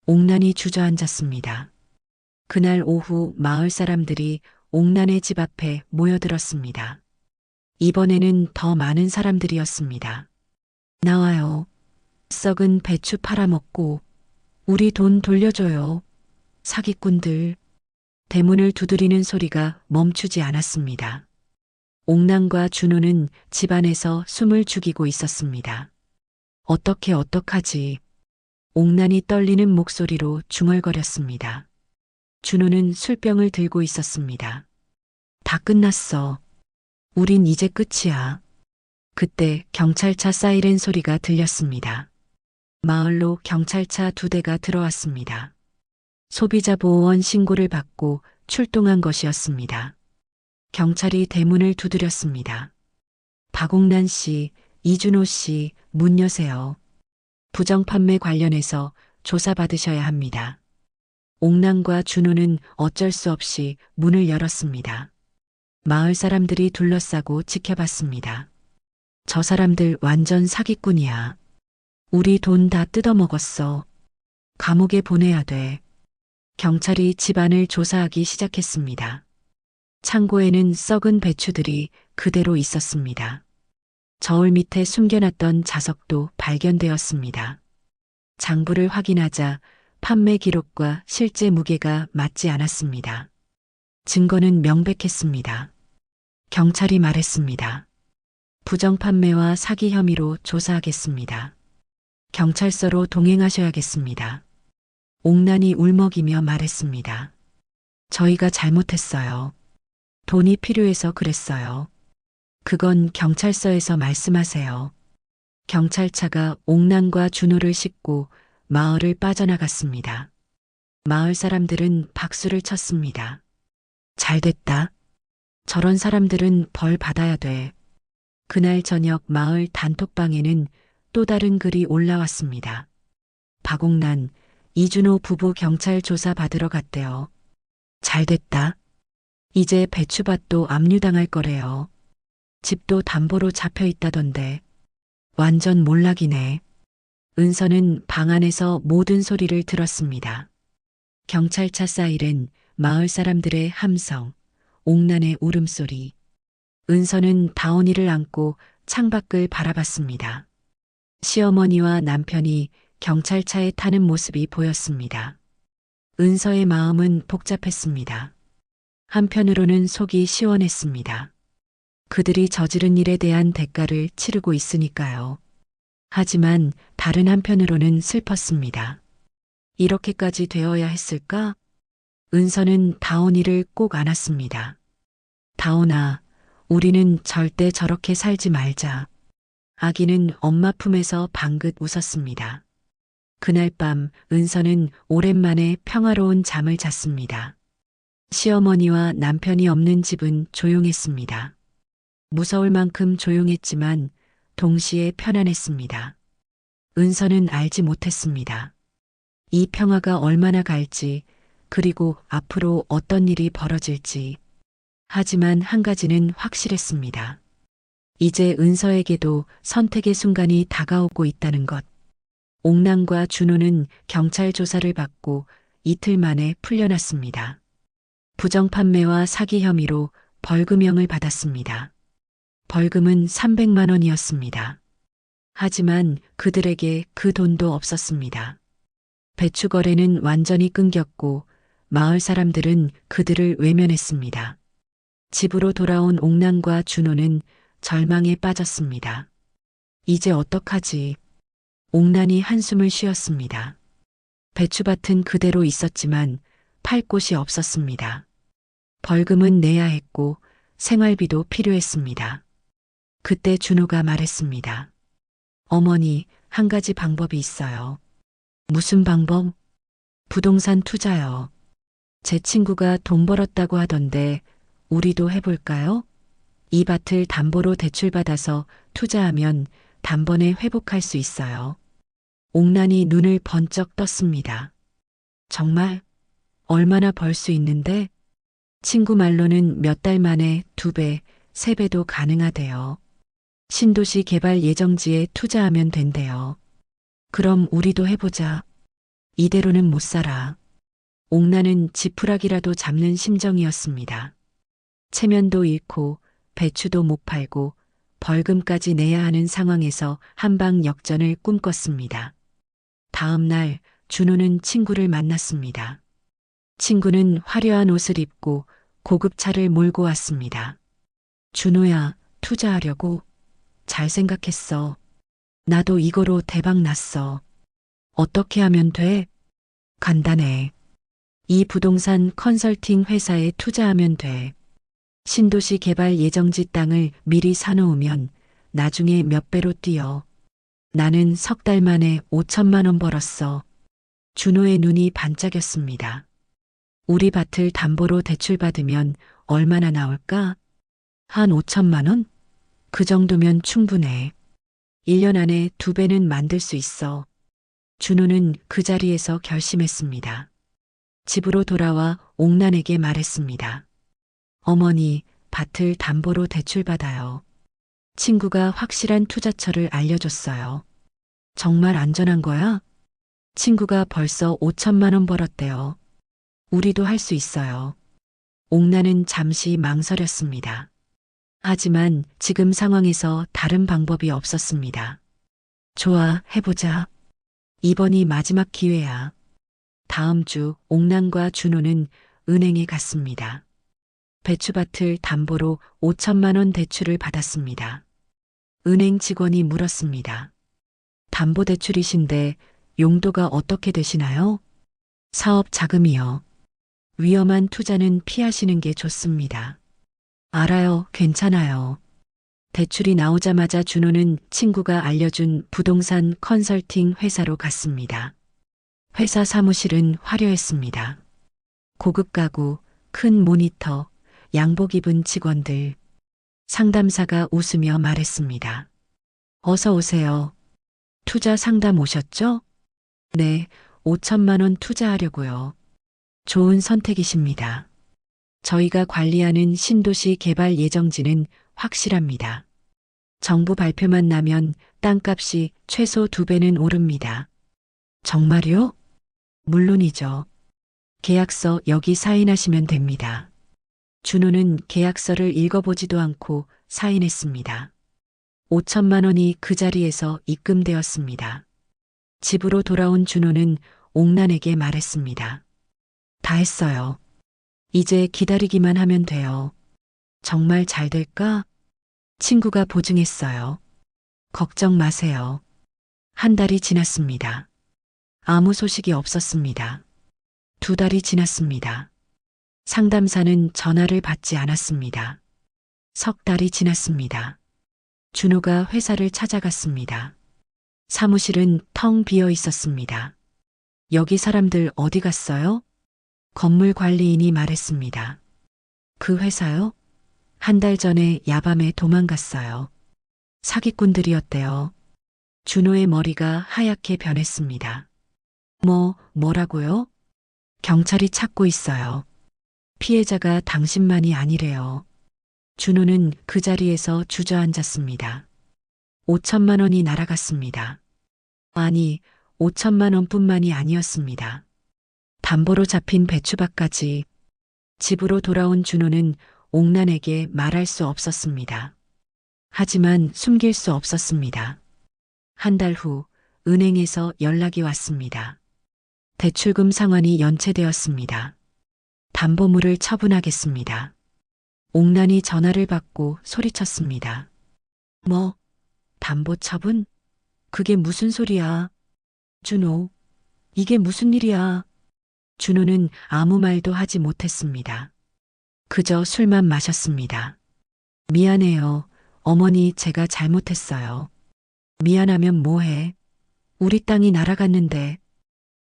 A: 옥란이 주저앉았습니다. 그날 오후 마을 사람들이 옥란의 집 앞에 모여들었습니다. 이번에는 더 많은 사람들이었습니다. 나와요. 썩은 배추 팔아먹고 우리 돈 돌려줘요. 사기꾼들. 대문을 두드리는 소리가 멈추지 않았습니다. 옥남과 준호는 집안에서 숨을 죽이고 있었습니다. 어떡하지? 옥란이 떨리는 목소리로 중얼거렸습니다. 준호는 술병을 들고 있었습니다. 다 끝났어. 우린 이제 끝이야. 그때 경찰차 사이렌 소리가 들렸습니다. 마을로 경찰차 2대가 들어왔습니다. 소비자보호원 신고를 받고 출동한 것이었습니다. 경찰이 대문을 두드렸습니다. 박옥란 씨, 이준호 씨, 문 여세요. 부정판매 관련해서 조사받으셔야 합니다. 옥란과 준호는 어쩔 수 없이 문을 열었습니다. 마을 사람들이 둘러싸고 지켜봤습니다. 저 사람들 완전 사기꾼이야. 우리 돈 다 뜯어먹었어. 감옥에 보내야 돼. 경찰이 집안을 조사하기 시작했습니다. 창고에는 썩은 배추들이 그대로 있었습니다. 저울 밑에 숨겨놨던 자석도 발견되었습니다. 장부를 확인하자 판매 기록과 실제 무게가 맞지 않았습니다. 증거는 명백했습니다. 경찰이 말했습니다. 부정판매와 사기 혐의로 조사하겠습니다. 경찰서로 동행하셔야겠습니다. 옥란이 울먹이며 말했습니다. 저희가 잘못했어요. 돈이 필요해서 그랬어요. 그건 경찰서에서 말씀하세요. 경찰차가 옥란과 준호를 싣고 마을을 빠져나갔습니다. 마을 사람들은 박수를 쳤습니다. 잘됐다. 저런 사람들은 벌 받아야 돼. 그날 저녁 마을 단톡방에는 또 다른 글이 올라왔습니다. 박옥란, 이준호 부부 경찰 조사 받으러 갔대요. 잘됐다. 이제 배추밭도 압류당할 거래요. 집도 담보로 잡혀 있다던데. 완전 몰락이네. 은서는 방 안에서 모든 소리를 들었습니다. 경찰차 사이렌, 마을 사람들의 함성, 옥란의 울음소리. 은서는 다온이를 안고 창밖을 바라봤습니다. 시어머니와 남편이 경찰차에 타는 모습이 보였습니다. 은서의 마음은 복잡했습니다. 한편으로는 속이 시원했습니다. 그들이 저지른 일에 대한 대가를 치르고 있으니까요. 하지만 다른 한편으로는 슬펐습니다. 이렇게까지 되어야 했을까? 은서는 다온이를 꼭 안았습니다. 다온아, 우리는 절대 저렇게 살지 말자. 아기는 엄마 품에서 방긋 웃었습니다. 그날 밤 은서는 오랜만에 평화로운 잠을 잤습니다. 시어머니와 남편이 없는 집은 조용했습니다. 무서울 만큼 조용했지만 동시에 편안했습니다. 은서는 알지 못했습니다. 이 평화가 얼마나 갈지, 그리고 앞으로 어떤 일이 벌어질지. 하지만 한 가지는 확실했습니다. 이제 은서에게도 선택의 순간이 다가오고 있다는 것. 옥남과 준호는 경찰 조사를 받고 이틀 만에 풀려났습니다. 부정판매와 사기 혐의로 벌금형을 받았습니다. 벌금은 300만 원이었습니다. 하지만 그들에게 그 돈도 없었습니다. 배추 거래는 완전히 끊겼고 마을 사람들은 그들을 외면했습니다. 집으로 돌아온 옥남과 준호는 절망에 빠졌습니다. 이제 어떡하지? 옥남이 한숨을 쉬었습니다. 배추밭은 그대로 있었지만 팔 곳이 없었습니다. 벌금은 내야 했고 생활비도 필요했습니다. 그때 준호가 말했습니다. 어머니, 한 가지 방법이 있어요. 무슨 방법? 부동산 투자요. 제 친구가 돈 벌었다고 하던데 우리도 해볼까요? 이 밭을 담보로 대출받아서 투자하면 단번에 회복할 수 있어요. 옥란이 눈을 번쩍 떴습니다. 정말? 얼마나 벌 수 있는데? 친구 말로는 몇 달 만에 2배, 3배도 가능하대요. 신도시 개발 예정지에 투자하면 된대요. 그럼 우리도 해보자. 이대로는 못 살아. 옥란은 지푸라기라도 잡는 심정이었습니다. 체면도 잃고 배추도 못 팔고 벌금까지 내야 하는 상황에서 한방 역전을 꿈꿨습니다. 다음 날 준호는 친구를 만났습니다. 친구는 화려한 옷을 입고 고급 차를 몰고 왔습니다. 준호야, 투자하려고? 잘 생각했어. 나도 이거로 대박 났어. 어떻게 하면 돼? 간단해. 이 부동산 컨설팅 회사에 투자하면 돼. 신도시 개발 예정지 땅을 미리 사놓으면 나중에 몇 배로 뛰어. 나는 3달 만에 5천만 원 벌었어. 준호의 눈이 반짝였습니다. 우리 밭을 담보로 대출받으면 얼마나 나올까? 한 5천만 원? 그 정도면 충분해. 1년 안에 2배는 만들 수 있어. 준호는 그 자리에서 결심했습니다. 집으로 돌아와 옥란에게 말했습니다. 어머니, 밭을 담보로 대출받아요. 친구가 확실한 투자처를 알려줬어요. 정말 안전한 거야? 친구가 벌써 5천만 원 벌었대요. 우리도 할 수 있어요. 옥란은 잠시 망설였습니다. 하지만 지금 상황에서 다른 방법이 없었습니다. 좋아, 해보자. 이번이 마지막 기회야. 다음 주 옥란과 준호는 은행에 갔습니다. 배추밭을 담보로 5천만 원 대출을 받았습니다. 은행 직원이 물었습니다. 담보대출이신데 용도가 어떻게 되시나요? 사업 자금이요. 위험한 투자는 피하시는 게 좋습니다. 알아요, 괜찮아요. 대출이 나오자마자 준호는 친구가 알려준 부동산 컨설팅 회사로 갔습니다. 회사 사무실은 화려했습니다. 고급 가구, 큰 모니터, 양복 입은 직원들. 상담사가 웃으며 말했습니다. 어서 오세요. 투자 상담 오셨죠? 네, 5천만 원 투자하려고요. 좋은 선택이십니다. 저희가 관리하는 신도시 개발 예정지는 확실합니다. 정부 발표만 나면 땅값이 최소 2배는 오릅니다. 정말요? 물론이죠. 계약서 여기 사인하시면 됩니다. 준호는 계약서를 읽어보지도 않고 사인했습니다. 5천만 원이 그 자리에서 입금되었습니다. 집으로 돌아온 준호는 옥란에게 말했습니다. 다 했어요. 이제 기다리기만 하면 돼요. 정말 잘 될까? 친구가 보증했어요. 걱정 마세요. 한 달이 지났습니다. 아무 소식이 없었습니다. 2달이 지났습니다. 상담사는 전화를 받지 않았습니다. 3달이 지났습니다. 준호가 회사를 찾아갔습니다. 사무실은 텅 비어 있었습니다. 여기 사람들 어디 갔어요? 건물 관리인이 말했습니다. 그 회사요? 한 달 전에 야밤에 도망갔어요. 사기꾼들이었대요. 준호의 머리가 하얗게 변했습니다. 뭐라고요? 경찰이 찾고 있어요. 피해자가 당신만이 아니래요. 준호는 그 자리에서 주저앉았습니다. 5천만 원이 날아갔습니다. 아니, 5천만 원뿐만이 아니었습니다. 담보로 잡힌 배추밭까지. 집으로 돌아온 준호는 옥란에게 말할 수 없었습니다. 하지만 숨길 수 없었습니다. 한 달 후 은행에서 연락이 왔습니다. 대출금 상환이 연체되었습니다. 담보물을 처분하겠습니다. 옥란이 전화를 받고 소리쳤습니다. 뭐, 담보 처분? 그게 무슨 소리야? 준호, 이게 무슨 일이야? 준호는 아무 말도 하지 못했습니다. 그저 술만 마셨습니다. 미안해요. 어머니, 제가 잘못했어요. 미안하면 뭐해? 우리 땅이 날아갔는데.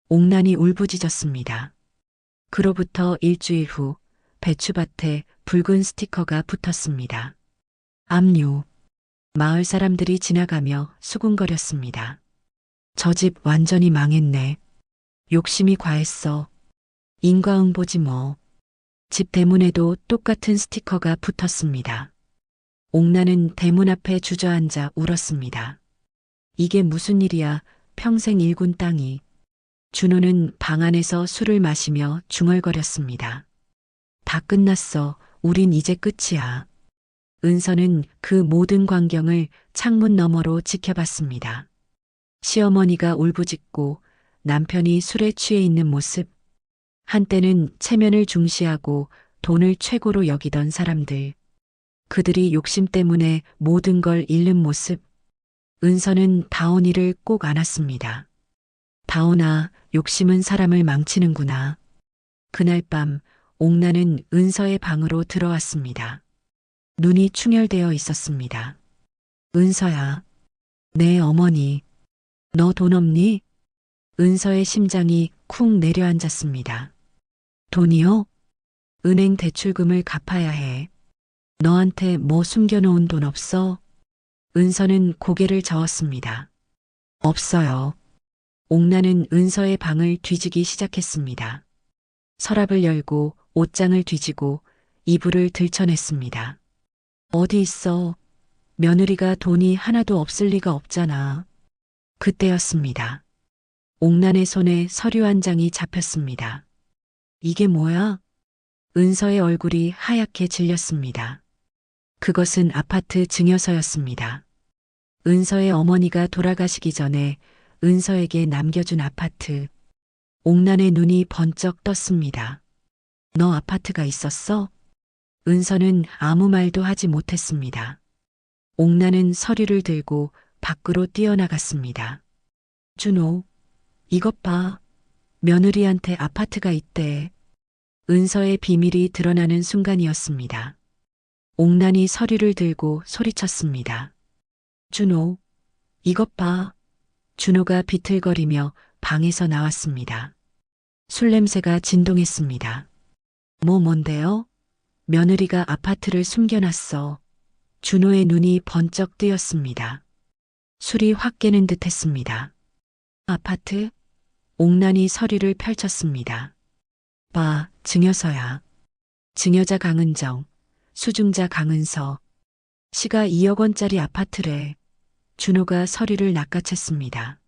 A: 옥란이 울부짖었습니다. 그로부터 일주일 후 배추밭에 붉은 스티커가 붙었습니다. 압류. 마을 사람들이 지나가며 수군거렸습니다. 저 집 완전히 망했네. 욕심이 과했어. 인과응보지 뭐. 집 대문에도 똑같은 스티커가 붙었습니다. 옥란은 대문 앞에 주저앉아 울었습니다. 이게 무슨 일이야, 평생 일군 땅이. 준호는 방 안에서 술을 마시며 중얼거렸습니다. 다 끝났어. 우린 이제 끝이야. 은서는 그 모든 광경을 창문 너머로 지켜봤습니다. 시어머니가 울부짖고 남편이 술에 취해 있는 모습. 한때는 체면을 중시하고 돈을 최고로 여기던 사람들. 그들이 욕심 때문에 모든 걸 잃는 모습. 은서는 다온이를 꼭 안았습니다. 다온아, 욕심은 사람을 망치는구나. 그날 밤 옥란은 은서의 방으로 들어왔습니다. 눈이 충혈되어 있었습니다. 은서야. 내 어머니. 너 돈 없니? 은서의 심장이 쿵 내려앉았습니다. 돈이요? 은행 대출금을 갚아야 해. 너한테 뭐 숨겨놓은 돈 없어? 은서는 고개를 저었습니다. 없어요. 옥란은 은서의 방을 뒤지기 시작했습니다. 서랍을 열고 옷장을 뒤지고 이불을 들춰냈습니다. 어디 있어? 며느리가 돈이 하나도 없을 리가 없잖아. 그때였습니다. 옥란의 손에 서류 한 장이 잡혔습니다. 이게 뭐야? 은서의 얼굴이 하얗게 질렸습니다. 그것은 아파트 증여서였습니다. 은서의 어머니가 돌아가시기 전에 은서에게 남겨준 아파트. 옥란의 눈이 번쩍 떴습니다. 너 아파트가 있었어? 은서는 아무 말도 하지 못했습니다. 옥란은 서류를 들고 밖으로 뛰어나갔습니다. 준호, 이것 봐. 며느리한테 아파트가 있대. 은서의 비밀이 드러나는 순간이었습니다. 옥란이 서류를 들고 소리쳤습니다. 준호, 이것 봐. 준호가 비틀거리며 방에서 나왔습니다. 술 냄새가 진동했습니다. 뭔데요? 며느리가 아파트를 숨겨놨어. 준호의 눈이 번쩍 뜨였습니다. 술이 확 깨는 듯 했습니다. 아파트? 옥란이 서류를 펼쳤습니다. 봐, 증여서야. 증여자 강은정, 수중자 강은서. 시가 2억 원짜리 아파트래. 준호가 서류를 낚아챘습니다.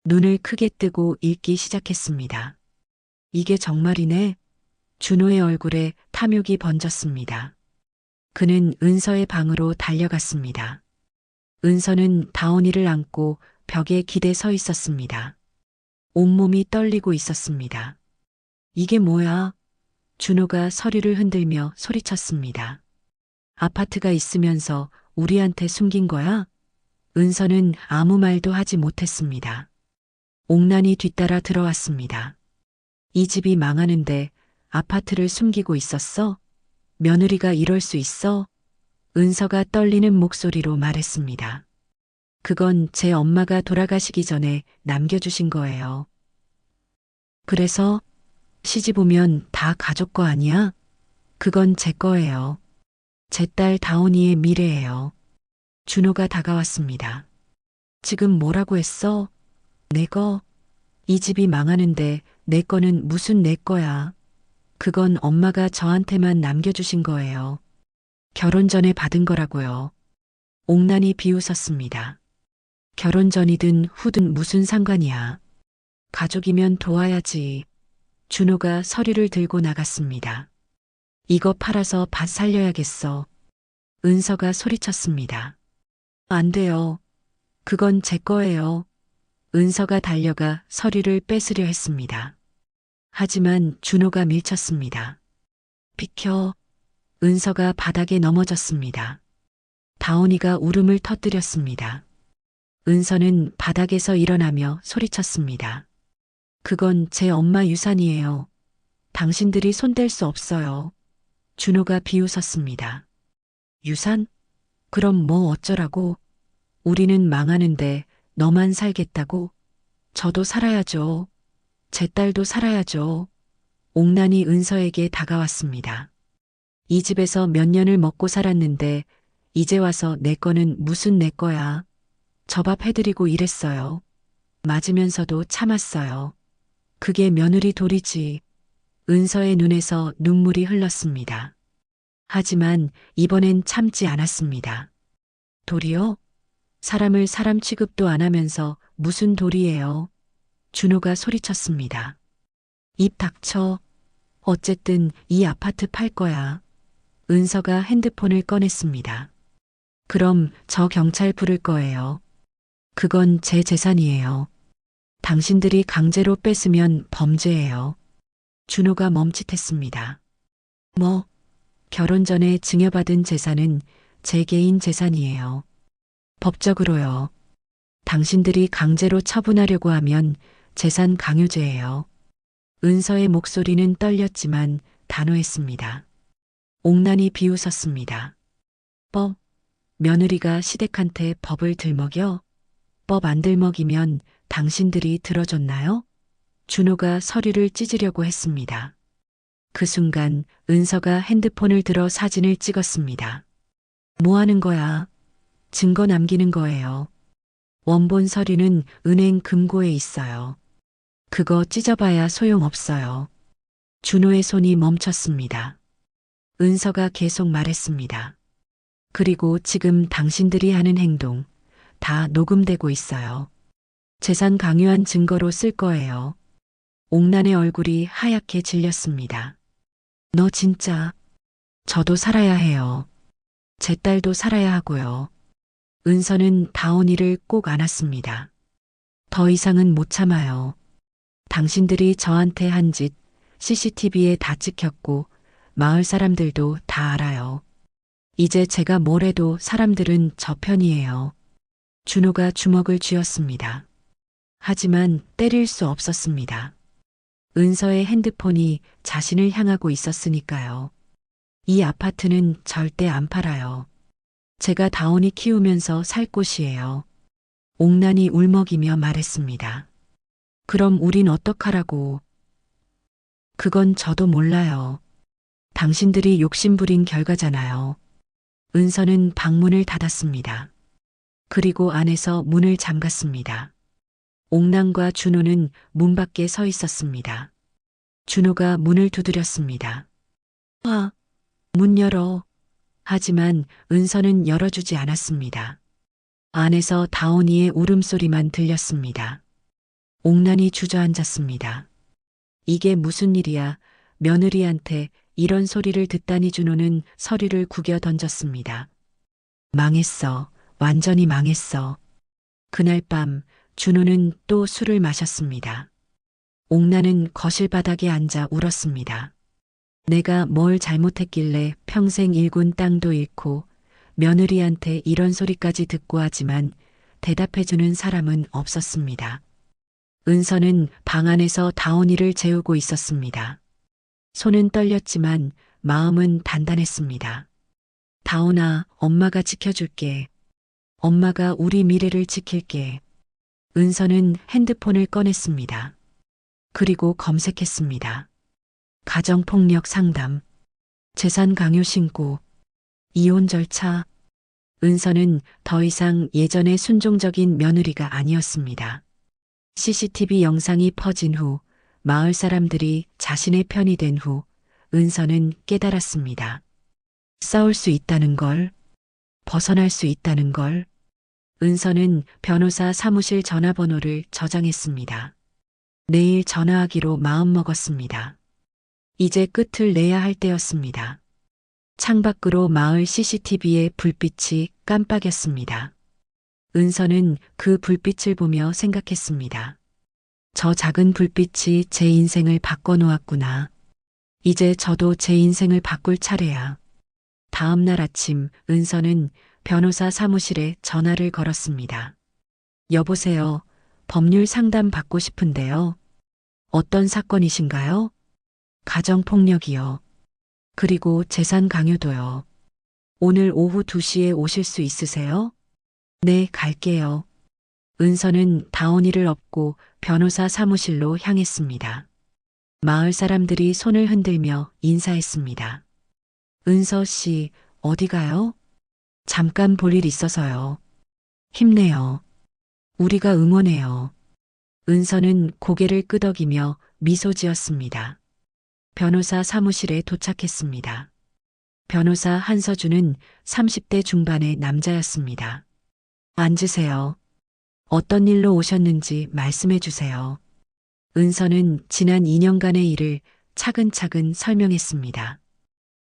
A: 눈을 크게 뜨고 읽기 시작했습니다. 이게 정말이네. 준호의 얼굴에 탐욕이 번졌습니다. 그는 은서의 방으로 달려갔습니다. 은서는 다온이를 안고 벽에 기대 서 있었습니다. 온몸이 떨리고 있었습니다. 이게 뭐야? 준호가 서류를 흔들며 소리쳤습니다. 아파트가 있으면서 우리한테 숨긴 거야? 은서는 아무 말도 하지 못했습니다. 옥란이 뒤따라 들어왔습니다. 이 집이 망하는데 아파트를 숨기고 있었어? 며느리가 이럴 수 있어? 은서가 떨리는 목소리로 말했습니다. 그건 제 엄마가 돌아가시기 전에 남겨주신 거예요. 그래서 시집 오면 다 가족 거 아니야? 그건 제 거예요. 제 딸 다온이의 미래예요. 준호가 다가왔습니다. 지금 뭐라고 했어? 내 거? 이 집이 망하는데 내 거는 무슨 내 거야. 그건 엄마가 저한테만 남겨주신 거예요. 결혼 전에 받은 거라고요. 옥난이 비웃었습니다. 결혼 전이든 후든 무슨 상관이야. 가족이면 도와야지. 준호가 서류를 들고 나갔습니다. 이거 팔아서 밭 살려야겠어. 은서가 소리쳤습니다. 안 돼요. 그건 제 거예요. 은서가 달려가 서류를 뺏으려 했습니다. 하지만 준호가 밀쳤습니다. 비켜. 은서가 바닥에 넘어졌습니다. 다온이가 울음을 터뜨렸습니다. 은서는 바닥에서 일어나며 소리쳤습니다. 그건 제 엄마 유산이에요. 당신들이 손댈 수 없어요. 준호가 비웃었습니다. 유산? 그럼 뭐 어쩌라고? 우리는 망하는데 너만 살겠다고? 저도 살아야죠. 제 딸도 살아야죠. 옥난이 은서에게 다가왔습니다. 이 집에서 몇 년을 먹고 살았는데 이제 와서 내 거는 무슨 내 거야. 저 밥 해드리고 이랬어요. 맞으면서도 참았어요. 그게 며느리 도리지. 은서의 눈에서 눈물이 흘렀습니다. 하지만 이번엔 참지 않았습니다. 도리요? 사람을 사람 취급도 안 하면서 무슨 도리예요? 준호가 소리쳤습니다. 입 닥쳐. 어쨌든 이 아파트 팔 거야. 은서가 핸드폰을 꺼냈습니다. 그럼 저 경찰 부를 거예요. 그건 제 재산이에요. 당신들이 강제로 뺏으면 범죄예요. 준호가 멈칫했습니다. 뭐, 결혼 전에 증여받은 재산은 제 개인 재산이에요. 법적으로요. 당신들이 강제로 처분하려고 하면 재산 강요죄예요. 은서의 목소리는 떨렸지만 단호했습니다. 옥난이 비웃었습니다. 법, 며느리가 시댁한테 법을 들먹여? 법 안 들먹이면 당신들이 들어줬나요? 준호가 서류를 찢으려고 했습니다. 그 순간 은서가 핸드폰을 들어 사진을 찍었습니다. 뭐 하는 거야? 증거 남기는 거예요. 원본 서류는 은행 금고에 있어요. 그거 찢어봐야 소용없어요. 준호의 손이 멈췄습니다. 은서가 계속 말했습니다. 그리고 지금 당신들이 하는 행동 다 녹음되고 있어요. 재산 강요한 증거로 쓸 거예요. 옥난의 얼굴이 하얗게 질렸습니다. 너 진짜. 저도 살아야 해요. 제 딸도 살아야 하고요. 은서는 다온이를 꼭 안았습니다. 더 이상은 못 참아요. 당신들이 저한테 한 짓 CCTV에 다 찍혔고 마을 사람들도 다 알아요. 이제 제가 뭘 해도 사람들은 저 편이에요. 준호가 주먹을 쥐었습니다. 하지만 때릴 수 없었습니다. 은서의 핸드폰이 자신을 향하고 있었으니까요. 이 아파트는 절대 안 팔아요. 제가 다온이 키우면서 살 곳이에요. 옥난이 울먹이며 말했습니다. 그럼 우린 어떡하라고. 그건 저도 몰라요. 당신들이 욕심부린 결과잖아요. 은서는 방문을 닫았습니다. 그리고 안에서 문을 잠갔습니다. 옥난과 준호는 문 밖에 서 있었습니다. 준호가 문을 두드렸습니다. 와, 문 열어. 하지만 은서는 열어주지 않았습니다. 안에서 다온이의 울음소리만 들렸습니다. 옥난이 주저앉았습니다. 이게 무슨 일이야. 며느리한테 이런 소리를 듣다니. 준호는 서류를 구겨 던졌습니다. 망했어. 완전히 망했어. 그날 밤 준호는 또 술을 마셨습니다. 옥난은 거실 바닥에 앉아 울었습니다. 내가 뭘 잘못했길래 평생 일군 땅도 잃고 며느리한테 이런 소리까지 듣고 하지만 대답해주는 사람은 없었습니다. 은서는 방 안에서 다온이를 재우고 있었습니다. 손은 떨렸지만 마음은 단단했습니다. 다온아, 엄마가 지켜줄게. 엄마가 우리 미래를 지킬게. 은서는 핸드폰을 꺼냈습니다. 그리고 검색했습니다. 가정폭력 상담, 재산 강요 신고, 이혼 절차. 은서는 더 이상 예전의 순종적인 며느리가 아니었습니다. CCTV 영상이 퍼진 후, 마을 사람들이 자신의 편이 된 후, 은서는 깨달았습니다. 싸울 수 있다는 걸, 벗어날 수 있다는 걸. 은서는 변호사 사무실 전화번호를 저장했습니다. 내일 전화하기로 마음먹었습니다. 이제 끝을 내야 할 때였습니다. 창밖으로 마을 CCTV의 불빛이 깜빡였습니다. 은서는 그 불빛을 보며 생각했습니다. 저 작은 불빛이 제 인생을 바꿔놓았구나. 이제 저도 제 인생을 바꿀 차례야. 다음 날 아침 은서는 변호사 사무실에 전화를 걸었습니다. 여보세요. 법률 상담 받고 싶은데요. 어떤 사건이신가요? 가정폭력이요. 그리고 재산 강요도요. 오늘 오후 2시에 오실 수 있으세요? 네, 갈게요. 은서는 다온이를 업고 변호사 사무실로 향했습니다. 마을 사람들이 손을 흔들며 인사했습니다. 은서 씨, 어디 가요? 잠깐 볼 일 있어서요. 힘내요. 우리가 응원해요. 은서는 고개를 끄덕이며 미소 지었습니다. 변호사 사무실에 도착했습니다. 변호사 한서준은 30대 중반의 남자였습니다. 앉으세요. 어떤 일로 오셨는지 말씀해 주세요. 은서는 지난 2년간의 일을 차근차근 설명했습니다.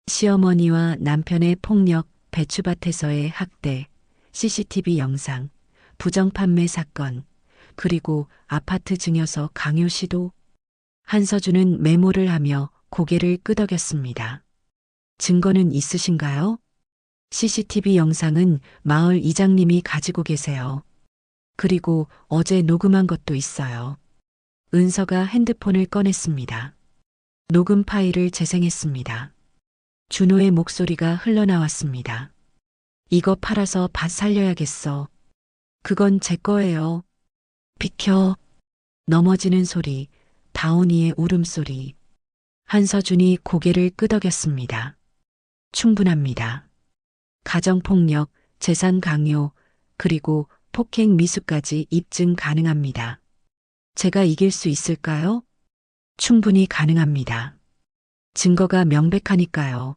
A: 시어머니와 남편의 폭력, 배추밭에서의 학대, CCTV 영상, 부정판매 사건, 그리고 아파트 증여서 강요 시도. 한서준은 메모를 하며 고개를 끄덕였습니다. 증거는 있으신가요? CCTV 영상은 마을 이장님이 가지고 계세요. 그리고 어제 녹음한 것도 있어요. 은서가 핸드폰을 꺼냈습니다. 녹음 파일을 재생했습니다. 준호의 목소리가 흘러나왔습니다. 이거 팔아서 밭 살려야겠어. 그건 제 거예요. 비켜. 넘어지는 소리, 다온이의 울음소리. 한서준이 고개를 끄덕였습니다. 충분합니다. 가정폭력, 재산 강요, 그리고 폭행 미수까지 입증 가능합니다. 제가 이길 수 있을까요? 충분히 가능합니다. 증거가 명백하니까요.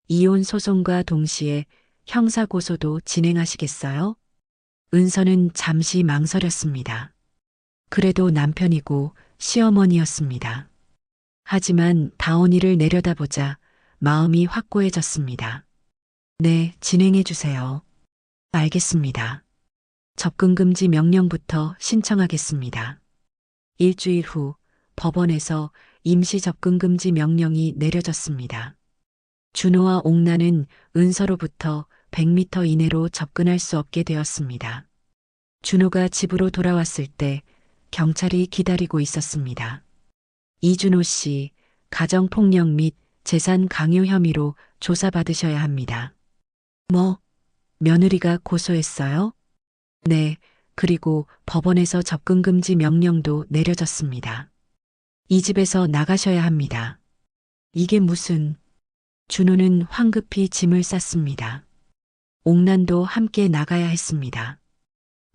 A: 이혼 소송과 동시에 형사고소도 진행하시겠어요? 은서는 잠시 망설였습니다. 그래도 남편이고 시어머니였습니다. 하지만 다온이를 내려다보자 마음이 확고해졌습니다. 네, 진행해 주세요. 알겠습니다. 접근금지 명령부터 신청하겠습니다. 일주일 후 법원에서 임시 접근금지 명령이 내려졌습니다. 준호와 옥나는 은서로부터 100m 이내로 접근할 수 없게 되었습니다. 준호가 집으로 돌아왔을 때 경찰이 기다리고 있었습니다. 이준호 씨, 가정폭력 및 재산 강요 혐의로 조사받으셔야 합니다. 뭐, 며느리가 고소했어요? 네, 그리고 법원에서 접근금지 명령도 내려졌습니다. 이 집에서 나가셔야 합니다. 이게 무슨... 준호는 황급히 짐을 쌌습니다. 옥난도 함께 나가야 했습니다.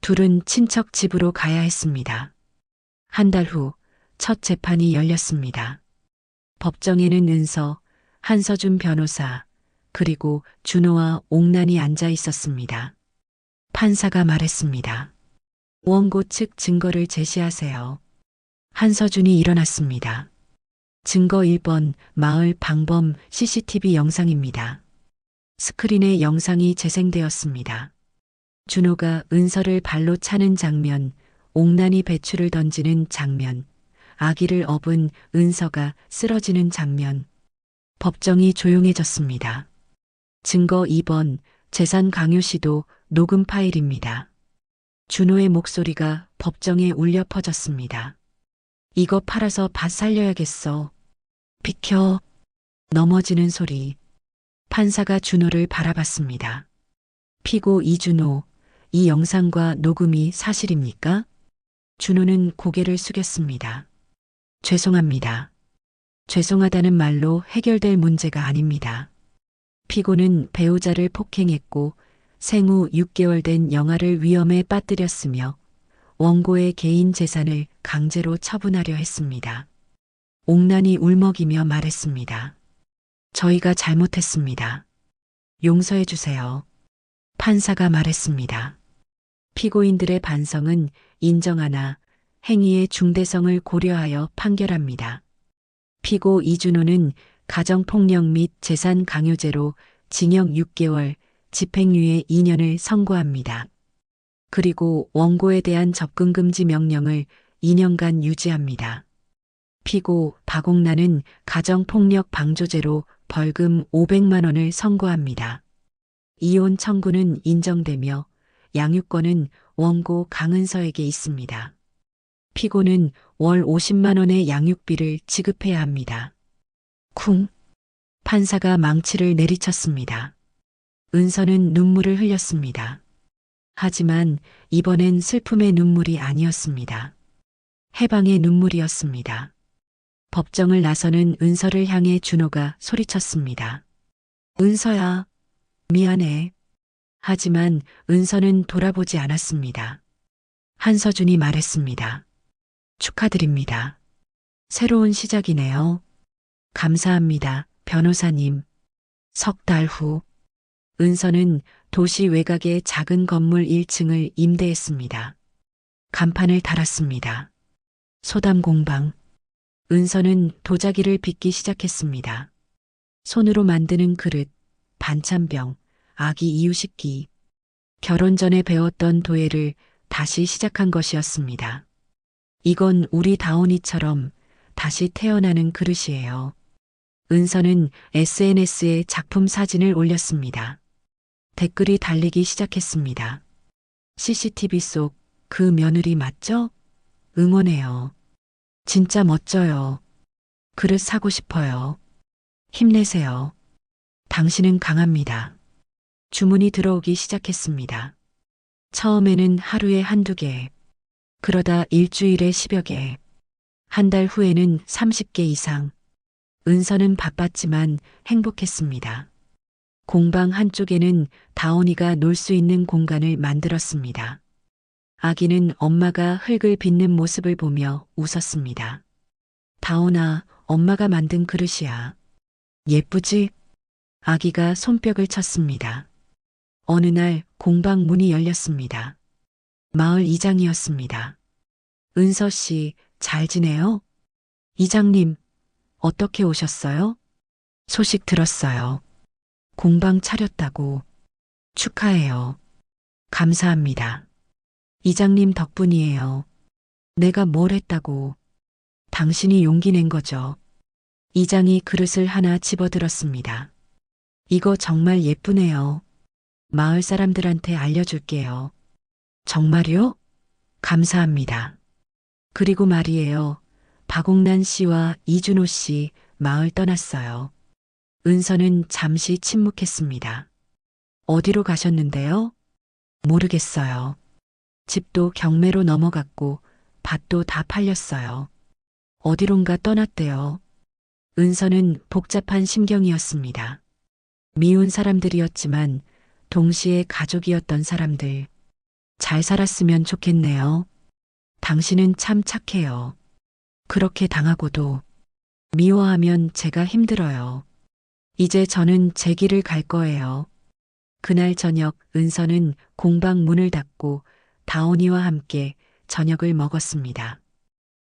A: 둘은 친척 집으로 가야 했습니다. 한 달 후 첫 재판이 열렸습니다. 법정에는 은서, 한서준 변호사, 그리고 준호와 옥난이 앉아 있었습니다. 판사가 말했습니다. 원고 측 증거를 제시하세요. 한서준이 일어났습니다. 증거 1번 마을 방범 CCTV 영상입니다. 스크린에 영상이 재생되었습니다. 준호가 은서를 발로 차는 장면, 옥난이 배추를 던지는 장면, 아기를 업은 은서가 쓰러지는 장면. 법정이 조용해졌습니다. 증거 2번 재산 강요 시도 녹음 파일입니다. 준호의 목소리가 법정에 울려 퍼졌습니다. 이거 팔아서 밭 살려야겠어. 비켜. 넘어지는 소리. 판사가 준호를 바라봤습니다. 피고 이준호, 이 영상과 녹음이 사실입니까? 준호는 고개를 숙였습니다. 죄송합니다. 죄송하다는 말로 해결될 문제가 아닙니다. 피고는 배우자를 폭행했고 생후 6개월 된 영아를 위험에 빠뜨렸으며 원고의 개인 재산을 강제로 처분하려 했습니다. 옥난이 울먹이며 말했습니다. 저희가 잘못했습니다. 용서해 주세요. 판사가 말했습니다. 피고인들의 반성은 인정하나 행위의 중대성을 고려하여 판결합니다. 피고 이준호는 가정폭력 및 재산 강요죄로 징역 6개월, 집행유예 2년을 선고합니다. 그리고 원고에 대한 접근금지 명령을 2년간 유지합니다. 피고 박옥란은 가정폭력 방조죄로 벌금 500만 원을 선고합니다. 이혼 청구는 인정되며 양육권은 원고 강은서에게 있습니다. 피고는 월 50만 원의 양육비를 지급해야 합니다. 쿵. 판사가 망치를 내리쳤습니다. 은서는 눈물을 흘렸습니다. 하지만 이번엔 슬픔의 눈물이 아니었습니다. 해방의 눈물이었습니다. 법정을 나서는 은서를 향해 준호가 소리쳤습니다. 은서야, 미안해. 하지만 은서는 돌아보지 않았습니다. 한서준이 말했습니다. 축하드립니다. 새로운 시작이네요. 감사합니다, 변호사님. 석 달 후, 은서는 도시 외곽의 작은 건물 1층을 임대했습니다. 간판을 달았습니다. 소담 공방. 은서는 도자기를 빚기 시작했습니다. 손으로 만드는 그릇, 반찬병, 아기 이유식기. 결혼 전에 배웠던 도예를 다시 시작한 것이었습니다. 이건 우리 다온이처럼 다시 태어나는 그릇이에요. 은서는 SNS에 작품 사진을 올렸습니다. 댓글이 달리기 시작했습니다. CCTV 속 그 며느리 맞죠? 응원해요. 진짜 멋져요. 그릇 사고 싶어요. 힘내세요. 당신은 강합니다. 주문이 들어오기 시작했습니다. 처음에는 하루에 한두 개, 그러다 일주일에 10여 개, 한 달 후에는 30개 이상. 은서는 바빴지만 행복했습니다. 공방 한쪽에는 다온이가 놀 수 있는 공간을 만들었습니다. 아기는 엄마가 흙을 빚는 모습을 보며 웃었습니다. 다온아, 엄마가 만든 그릇이야. 예쁘지? 아기가 손뼉을 쳤습니다. 어느 날 공방 문이 열렸습니다. 마을 이장이었습니다. 은서 씨, 잘 지내요? 이장님, 어떻게 오셨어요? 소식 들었어요. 공방 차렸다고. 축하해요. 감사합니다. 이장님 덕분이에요. 내가 뭘 했다고. 당신이 용기 낸 거죠. 이장이 그릇을 하나 집어들었습니다. 이거 정말 예쁘네요. 마을 사람들한테 알려줄게요. 정말요? 감사합니다. 그리고 말이에요. 박옥란 씨와 이준호 씨 마을 떠났어요. 은서는 잠시 침묵했습니다. 어디로 가셨는데요? 모르겠어요. 집도 경매로 넘어갔고 밭도 다 팔렸어요. 어디론가 떠났대요. 은서는 복잡한 심경이었습니다. 미운 사람들이었지만 동시에 가족이었던 사람들. 잘 살았으면 좋겠네요. 당신은 참 착해요. 그렇게 당하고도 미워하면 제가 힘들어요. 이제 저는 제 길을 갈 거예요. 그날 저녁 은서는 공방 문을 닫고 다온이와 함께 저녁을 먹었습니다.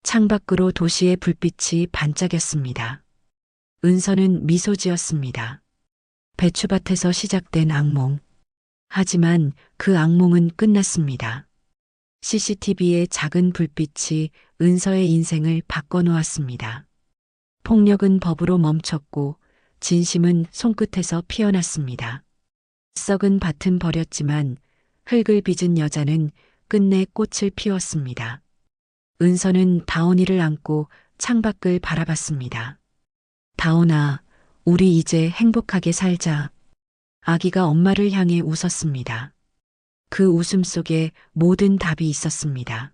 A: 창밖으로 도시의 불빛이 반짝였습니다. 은서는 미소 지었습니다. 배추밭에서 시작된 악몽. 하지만 그 악몽은 끝났습니다. CCTV의 작은 불빛이 은서의 인생을 바꿔놓았습니다. 폭력은 법으로 멈췄고 진심은 손끝에서 피어났습니다. 썩은 밭은 버렸지만 흙을 빚은 여자는 끝내 꽃을 피웠습니다. 은서는 다온이를 안고 창밖을 바라봤습니다. 다온아, 우리 이제 행복하게 살자. 아기가 엄마를 향해 웃었습니다. 그 웃음 속에 모든 답이 있었습니다.